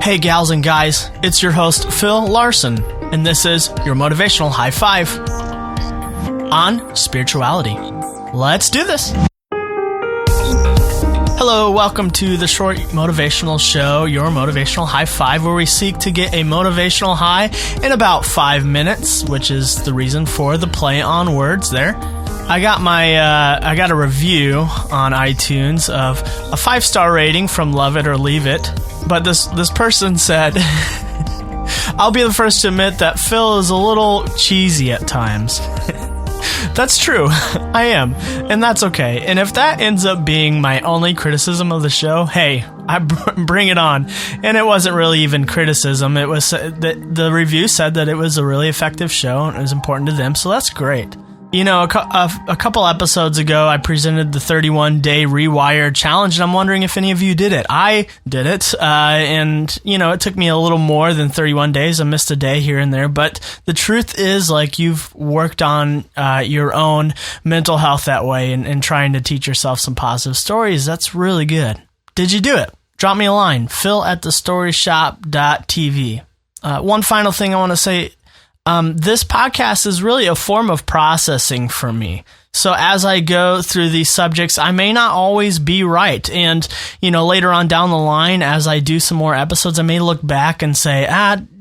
Hey gals and guys, it's your host Phil Larson, and this is your Motivational High Five on spirituality. Let's do this! Hello, welcome to the short motivational show, your Motivational High Five, where we seek to get a motivational high in about 5 minutes, which is the reason for the play on words there. I got a review on iTunes of a 5-star rating from Love It or Leave It, but this person said, I'll be the first to admit that Phil is a little cheesy at times. That's true. I am. And that's okay. And if that ends up being my only criticism of the show, hey, I bring it on. And it wasn't really even criticism. It was the review said that it was a really effective show and it was important to them. So that's great. You know, a couple episodes ago, I presented the 31-day Rewire Challenge, and I'm wondering if any of you did it. I did it, and, you know, it took me a little more than 31 days. I missed a day here and there, but the truth is, like, you've worked on your own mental health that way and trying to teach yourself some positive stories. That's really good. Did you do it? Drop me a line, phil@thestoryshop.tv. One final thing I want to say. This podcast is really a form of processing for me. So as I go through these subjects, I may not always be right. And, you know, later on down the line, as I do some more episodes, I may look back and say,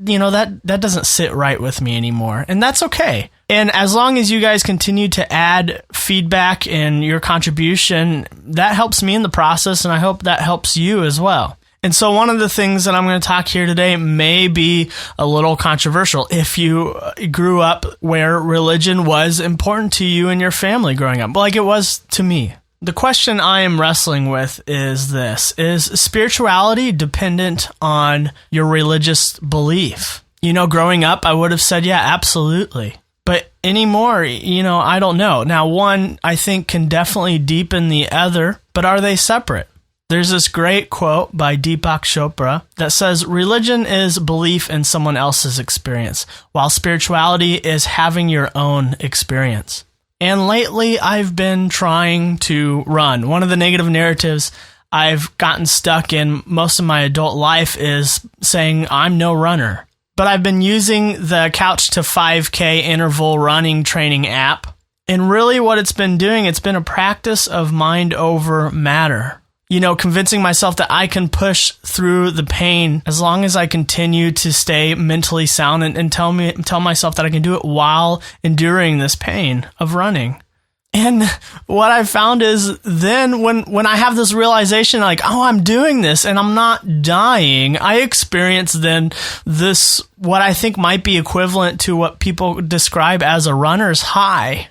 you know, that doesn't sit right with me anymore. And that's okay. And as long as you guys continue to add feedback and your contribution, that helps me in the process, and I hope that helps you as well. And so one of the things that I'm going to talk here today may be a little controversial if you grew up where religion was important to you and your family growing up, like it was to me. The question I am wrestling with is this: is spirituality dependent on your religious belief? You know, growing up, I would have said, yeah, absolutely. But anymore, you know, I don't know. Now, one, I think, can definitely deepen the other, but are they separate? There's this great quote by Deepak Chopra that says, religion is belief in someone else's experience, while spirituality is having your own experience. And lately, I've been trying to run. One of the negative narratives I've gotten stuck in most of my adult life is saying I'm no runner. But I've been using the Couch to 5K interval running training app. And really what it's been doing, it's been a practice of mind over matter. You know, convincing myself that I can push through the pain as long as I continue to stay mentally sound and tell myself that I can do it while enduring this pain of running. And what I found is then when I have this realization, like, oh, I'm doing this and I'm not dying, I experience then this, what I think might be equivalent to what people describe as a runner's high.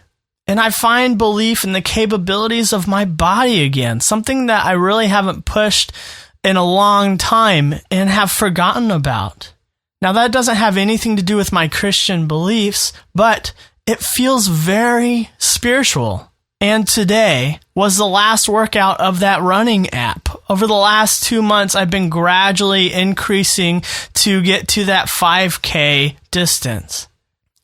And I find belief in the capabilities of my body again, something that I really haven't pushed in a long time and have forgotten about. Now, that doesn't have anything to do with my Christian beliefs, but it feels very spiritual. And today was the last workout of that running app. Over the last 2 months, I've been gradually increasing to get to that 5K distance.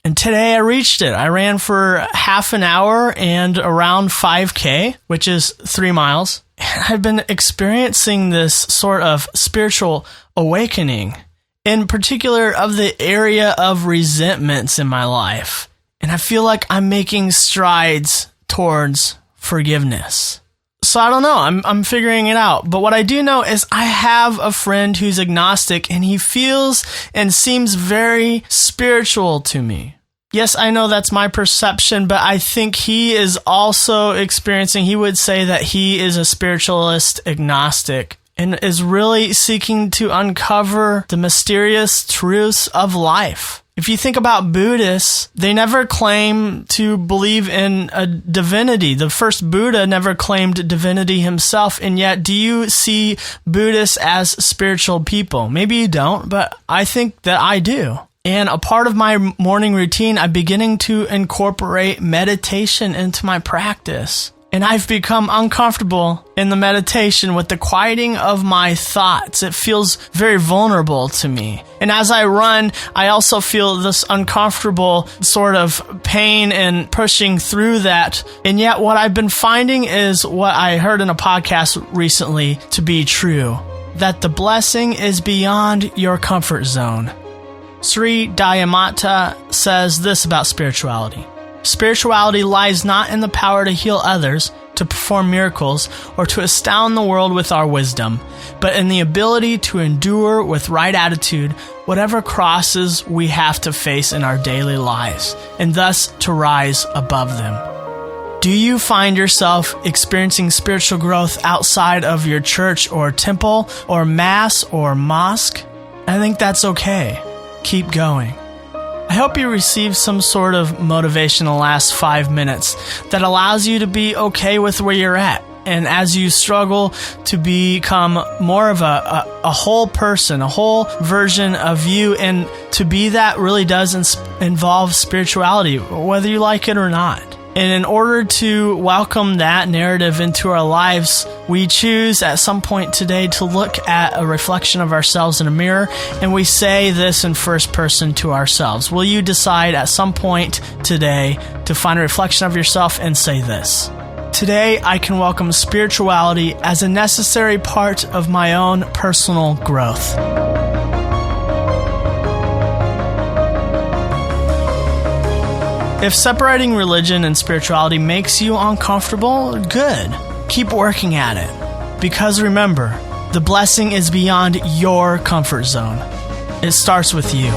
And today I reached it. I ran for half an hour and around 5K, which is 3 miles. And I've been experiencing this sort of spiritual awakening, in particular of the area of resentments in my life. And I feel like I'm making strides towards forgiveness. So I don't know. I'm figuring it out. But what I do know is I have a friend who's agnostic, and he feels and seems very spiritual to me. Yes, I know that's my perception, but I think he is also experiencing, he would say that he is a spiritualist agnostic and is really seeking to uncover the mysterious truths of life. If you think about Buddhists, they never claim to believe in a divinity. The first Buddha never claimed divinity himself, and yet do you see Buddhists as spiritual people? Maybe you don't, but I think that I do. And a part of my morning routine, I'm beginning to incorporate meditation into my practice. And I've become uncomfortable in the meditation with the quieting of my thoughts. It feels very vulnerable to me. And as I run, I also feel this uncomfortable sort of pain and pushing through that. And yet what I've been finding is what I heard in a podcast recently to be true. that the blessing is beyond your comfort zone. Sri Dayamata says this about spirituality. Spirituality lies not in the power to heal others, to perform miracles, or to astound the world with our wisdom, but in the ability to endure with right attitude whatever crosses we have to face in our daily lives, and thus to rise above them. Do you find yourself experiencing spiritual growth outside of your church or temple or mass or mosque? I think that's okay. Keep going. I hope you received some sort of motivation in the last 5 minutes that allows you to be okay with where you're at. And as you struggle to become more of a whole person, a whole version of you, and to be that really does involve spirituality, whether you like it or not. And in order to welcome that narrative into our lives, we choose at some point today to look at a reflection of ourselves in a mirror, and we say this in first person to ourselves. Will you decide at some point today to find a reflection of yourself and say this? Today, I can welcome spirituality as a necessary part of my own personal growth. If separating religion and spirituality makes you uncomfortable, good. Keep working at it. Because remember, the blessing is beyond your comfort zone. It starts with you.